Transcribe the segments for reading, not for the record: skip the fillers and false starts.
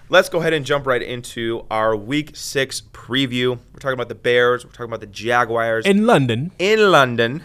let's go ahead and jump right into our Week 6 preview. We're talking about the Bears. We're talking about the Jaguars. In London.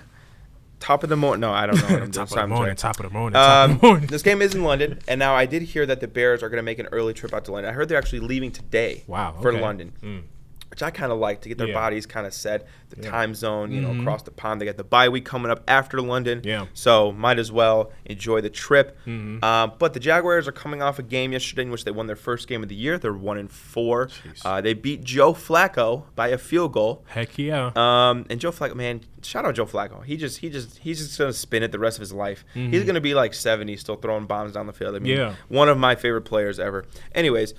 Top of the morning. No, I don't know what I'm doing. Top of the morning. This game is in London, and now I did hear that the Bears are going to make an early trip out to London. I heard they're actually leaving today for London, which I kind of like to get their bodies kind of set, the time zone, across the pond. They got the bye week coming up after London, so might as well enjoy the trip. But the Jaguars are coming off a game yesterday in which they won their first game of the year. They're 1-4. They beat Joe Flacco by a field goal. Heck yeah. And Joe Flacco, man, shout out Joe Flacco. He's just gonna spin it the rest of his life. He's gonna be like 70, still throwing bombs down the field. I mean, one of my favorite players ever. Anyways,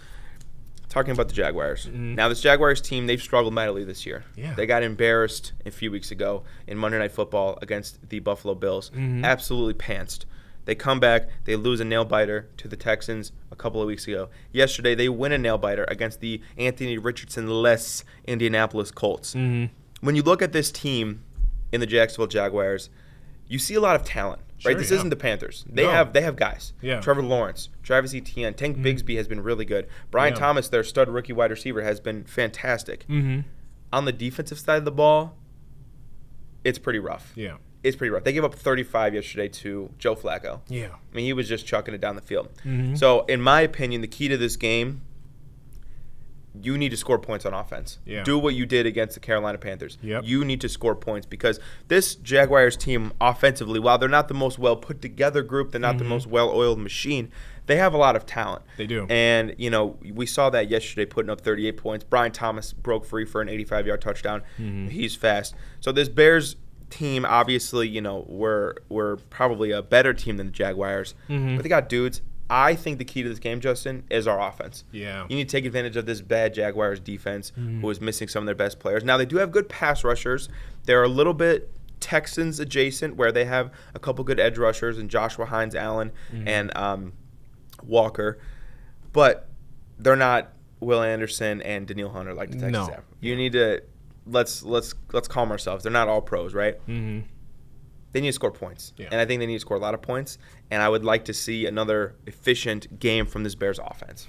talking about the Jaguars. Now, this Jaguars team, they've struggled mightily this year. They got embarrassed a few weeks ago in Monday Night Football against the Buffalo Bills. Absolutely pantsed. They come back. They lose a nail-biter to the Texans a couple of weeks ago. Yesterday, they win a nail-biter against the Anthony Richardson-less Indianapolis Colts. When you look at this team in the Jacksonville Jaguars, you see a lot of talent. Right, this isn't the Panthers. They have guys. Trevor Lawrence, Travis Etienne, Tank Bigsby has been really good. Brian Thomas, their stud rookie wide receiver, has been fantastic. On the defensive side of the ball, it's pretty rough. It's pretty rough. They gave up 35 yesterday to Joe Flacco. I mean, he was just chucking it down the field. So, in my opinion, the key to this game, you need to score points on offense. Do what you did against the Carolina Panthers. You need to score points because this Jaguars team offensively, while they're not the most well put together group, they're not the most well-oiled machine, they have a lot of talent. They do. And, we saw that yesterday putting up 38 points. Brian Thomas broke free for an 85-yard touchdown. He's fast. So this Bears team, obviously, we're probably a better team than the Jaguars. But they got dudes. I think the key to this game, Justin, is our offense. You need to take advantage of this bad Jaguars defense who is missing some of their best players. Now, they do have good pass rushers. They're a little bit Texans adjacent where they have a couple good edge rushers in Joshua Hines Allen and Walker. But they're not Will Anderson and Daniil Hunter like the Texans have. You need to let's calm ourselves. They're not all pros, right? They need to score points. And I think they need to score a lot of points. And I would like to see another efficient game from this Bears offense.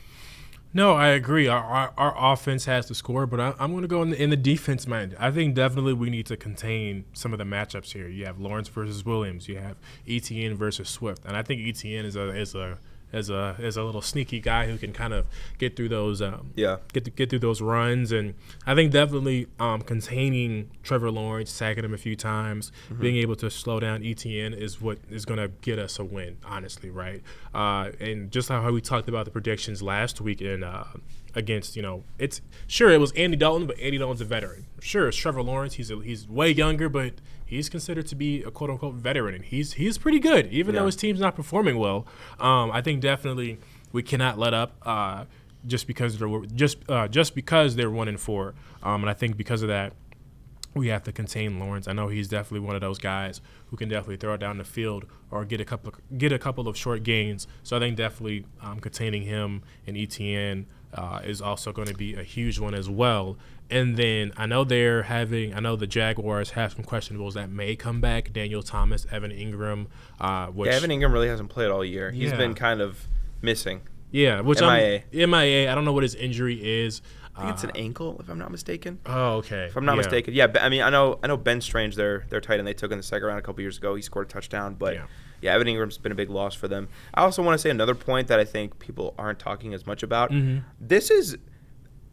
No, I agree. Our offense has to score, but I'm going to go in the defense mind. I think definitely we need to contain some of the matchups here. You have Lawrence versus Williams. You have Etienne versus Swift. And I think Etienne is a little sneaky guy who can kind of get through those get through those runs, and I think definitely containing Trevor Lawrence, sacking him a few times, being able to slow down Etienne is what is going to get us a win, honestly, right? And just how we talked about the predictions last week against, it was Andy Dalton, but Andy Dalton's a veteran. Sure, it's Trevor Lawrence. He's way younger, but he's considered to be a quote-unquote veteran, and he's pretty good, even though his team's not performing well. I think definitely we cannot let up just because they're 1-4, and I think because of that, we have to contain Lawrence. I know he's definitely one of those guys who can definitely throw it down the field or get a couple of short gains. So I think definitely containing him and Etienne is also going to be a huge one as well. And then I know the Jaguars have some questionables that may come back. Daniel Thomas, Evan Ingram. Evan Ingram really hasn't played all year. He's been kind of missing. Which MIA. MIA. I don't know what his injury is. I think it's an ankle, if I'm not mistaken. Oh, okay. If I'm not mistaken. Yeah, I mean, I know Ben Strange, their tight end, they took in the second round a couple years ago. He scored a touchdown, but Evan Ingram's been a big loss for them. I also want to say another point that I think people aren't talking as much about. This is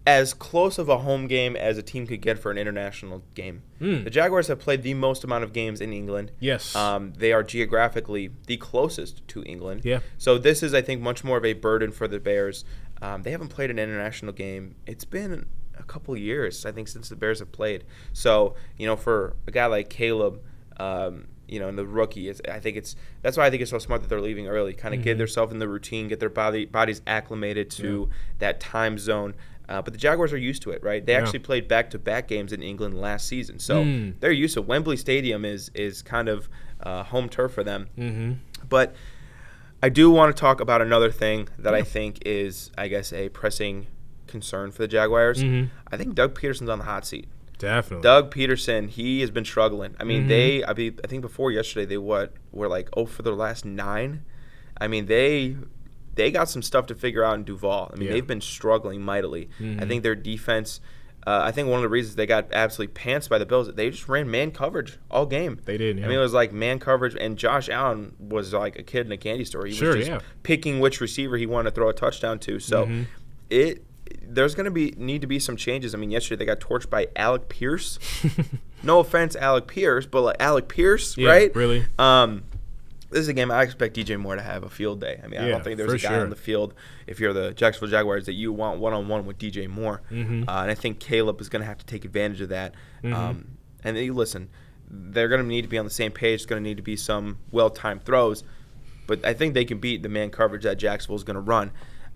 as close of a home game as a team could get for an international game. The Jaguars have played the most amount of games in England. Yes. They are geographically the closest to England. Yeah. So this is, I think, much more of a burden for the Bears. They haven't played an international game. It's been a couple years, I think, since the Bears have played. So, for a guy like Caleb, and the rookie, that's why I think it's so smart that they're leaving early, kind of get themselves in the routine, get their bodies acclimated to that time zone. But the Jaguars are used to it, right? They actually played back-to-back games in England last season. So they're used to it. Wembley Stadium is kind of home turf for them. But I do want to talk about another thing that I think is, I guess, a pressing concern for the Jaguars. I think Doug Peterson's on the hot seat. Definitely. Doug Peterson, he has been struggling. I mean, I think before yesterday, they were like 0 for their last 9. I mean, they they got some stuff to figure out in Duval. I mean, they've been struggling mightily. I think their defense. I think one of the reasons they got absolutely pantsed by the Bills, they just ran man coverage all game. They did. Yeah. I mean, it was like man coverage, and Josh Allen was like a kid in a candy store. He was just picking which receiver he wanted to throw a touchdown to. So there's going to need to be some changes. I mean, yesterday they got torched by Alec Pierce. No offense, Alec Pierce, but like Alec Pierce, right? Really. This is a game I expect DJ Moore to have a field day. I mean, I don't think there's a guy on the field, if you're the Jacksonville Jaguars, that you want one-on-one with DJ Moore. And I think Caleb is going to have to take advantage of that. And listen, they're going to need to be on the same page. It's going to need to be some well-timed throws. But I think they can beat the man coverage that Jacksonville is going to run.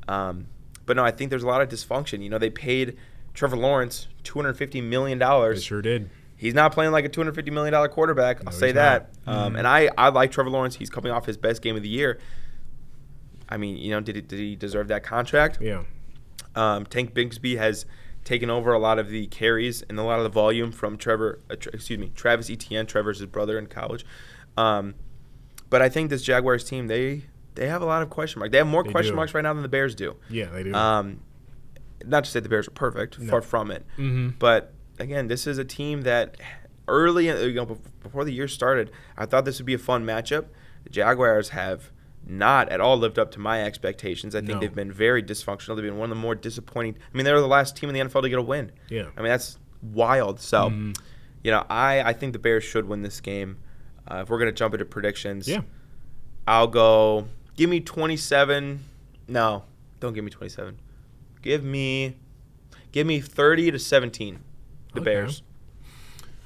But no, I think there's a lot of dysfunction. You know, they paid Trevor Lawrence $250 million. They sure did. He's not playing like a $250 million quarterback. I'll say that. And I like Trevor Lawrence. He's coming off his best game of the year. I mean, you know, did he deserve that contract? Yeah. Tank Bigsby has taken over a lot of the carries and a lot of the volume from Travis Etienne. Trevor's his brother in college. But I think this Jaguars team, they have a lot of question marks. They have more question marks right now than the Bears do. Yeah, they do. Not to say the Bears are perfect, far from it. But again, this is a team that early, before the year started, I thought this would be a fun matchup. The Jaguars have not at all lived up to my expectations. I think they've been very dysfunctional. They've been one of the more disappointing. I mean, they were the last team in the NFL to get a win. Yeah. I mean, that's wild. So, you know, I think the Bears should win this game. If we're going to jump into predictions, I'll go, give me 27. No, don't give me 27. Give me 30-17. The Bears.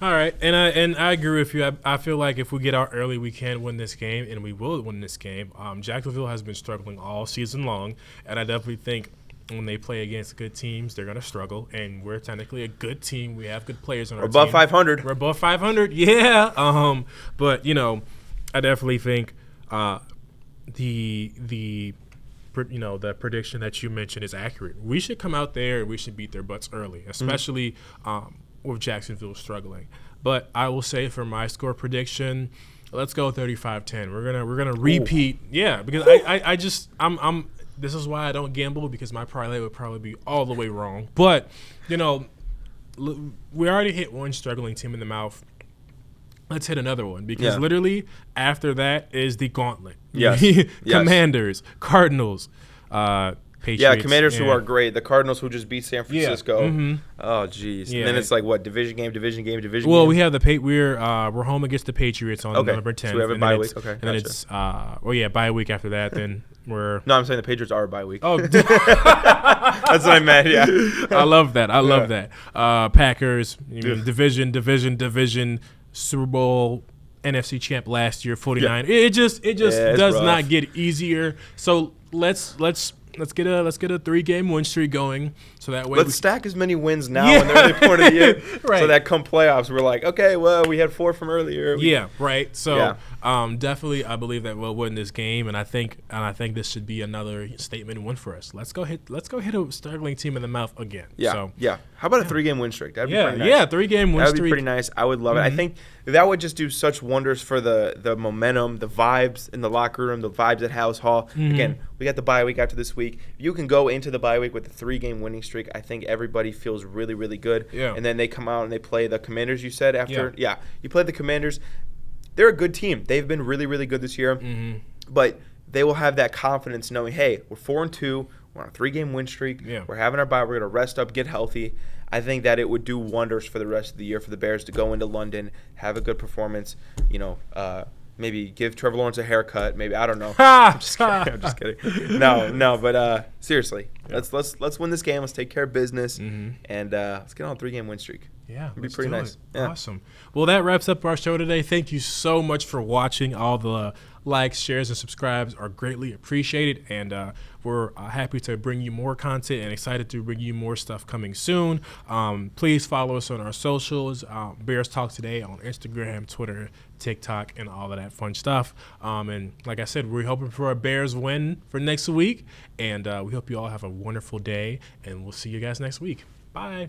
All right, and I agree with you. I feel like if we get out early, we can win this game, and we will win this game. Jacksonville has been struggling all season long, and I definitely think when they play against good teams, they're going to struggle. And we're technically a good team. We have good players on our team. We're above 500. We're above 500. Yeah. But you know, I definitely think the prediction that you mentioned is accurate. We should come out there and we should beat their butts early, especially with Jacksonville struggling. But I will say for my score prediction, let's go 35-10. We're gonna repeat. Ooh. Yeah, because I'm this is why I don't gamble, because my parlay would probably be all the way wrong. But, you know, we already hit one struggling team in the mouth. Let's hit another one, because literally after that is the gauntlet. Yes. Commanders, Cardinals, Patriots. Yeah, Commanders who are great. The Cardinals who just beat San Francisco. Oh, jeez. Yeah. And then it's like what, division game. Well, we have we're home against the Patriots on November 10th. So we have a bye week. Okay. And then it's bye week after that. Then we're No, I'm saying the Patriots are a bye week. Oh, that's what I meant. Yeah. I love that. I love that. Packers, division. Super Bowl, NFC champ last year, 49. Yeah. It just does not get easier. So let's get a 3-game win streak going, so that way let's stack as many wins now in the early part of the year, right? So that come playoffs, we're like, okay, well, we had 4 from earlier. Right. So definitely, I believe that we'll win this game, and I think this should be another statement win for us. Let's go hit a struggling team in the mouth again. How about a 3-game win streak? That'd be pretty nice. 3-game win streak. That'd be pretty nice. I would love it. I think that would just do such wonders for the momentum, the vibes in the locker room, the vibes at House Hall. Again, we got the bye week after this week. If you can go into the bye week with a 3-game winning streak, I think everybody feels really, really good. Yeah. And then they come out and they play the Commanders, you said, after. Yeah. You play the Commanders. They're a good team. They've been really, really good this year. But they will have that confidence knowing, hey, we're 4-2. We're on a 3-game win streak. Yeah. We're having our bye. We're going to rest up, get healthy. I think that it would do wonders for the rest of the year for the Bears to go into London, have a good performance, maybe give Trevor Lawrence a haircut. Maybe, I don't know. I'm just kidding. No, but seriously, let's win this game. Let's take care of business, and let's get on a 3-game win streak. Yeah, it'd be pretty nice. Yeah. Awesome. Well, that wraps up our show today. Thank you so much for watching. All the likes, shares, and subscribes are greatly appreciated, and we're happy to bring you more content and excited to bring you more stuff coming soon. Please follow us on our socials, Bears Talk Today on Instagram, Twitter, TikTok, and all of that fun stuff. And like I said, we're hoping for a Bears win for next week, and we hope you all have a wonderful day, and we'll see you guys next week. Bye.